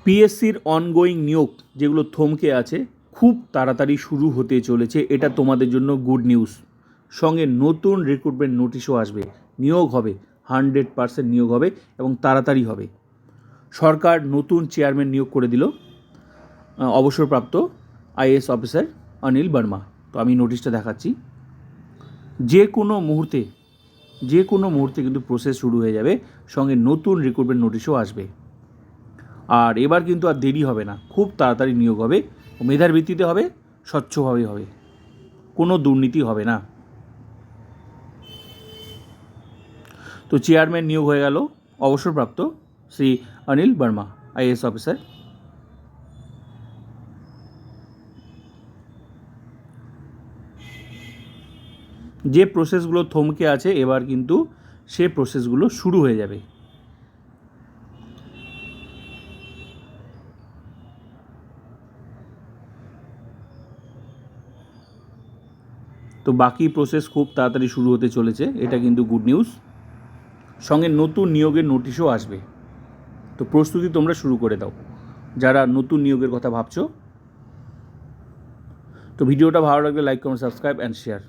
পিএসসির ongoing নিয়োগ যেগুলো থমকে আছে খুব তাড়াতাড়ি শুরু হতে চলেছে, এটা তোমাদের জন্য গুড নিউজ। সঙ্গে নতুন রিক্রুটমেন্ট নোটিশও আসবে, নিয়োগ হবে, 100% নিয়োগ হবে এবং তাড়াতাড়ি হবে। সরকার নতুন চেয়ারম্যান নিয়োগ করে দিল, অবসরপ্রাপ্ত আইএএস অফিসার অনিল বার্মা। তো আমি নোটিশটা দেখাচ্ছি। যে কোনো মুহূর্তে কিন্তু প্রসেস শুরু হয়ে যাবে, সঙ্গে নতুন রিক্রুটমেন্ট নোটিশও আসবে। আর এবার কিন্তু আর দেরি হবে না, খুব তাড়াতাড়ি নিয়োগ হবে, মেধার ভিত্তিতে হবে, স্বচ্ছভাবে হবে, কোনো দুর্নীতি হবে না। তো চেয়ারম্যান নিয়োগ হয়ে গেল অবসরপ্রাপ্ত Shri Anil Burma IAS officer. যে প্রসেসগুলো থমকে আছে এবার কিন্তু সে প্রসেসগুলো শুরু হয়ে যাবে। তো বাকি প্রসেস খুব তাড়াতাড়ি শুরু হতে চলেছে, এটা কিন্তু গুড নিউজ। সঙ্গে নতুন নিয়োগের নোটিশও আসবে। তো প্রস্তুতি তোমরা শুরু করে দাও যারা নতুন নিয়োগের কথা ভাবছো। তো ভিডিওটা ভালো লাগলে like comment subscribe and share.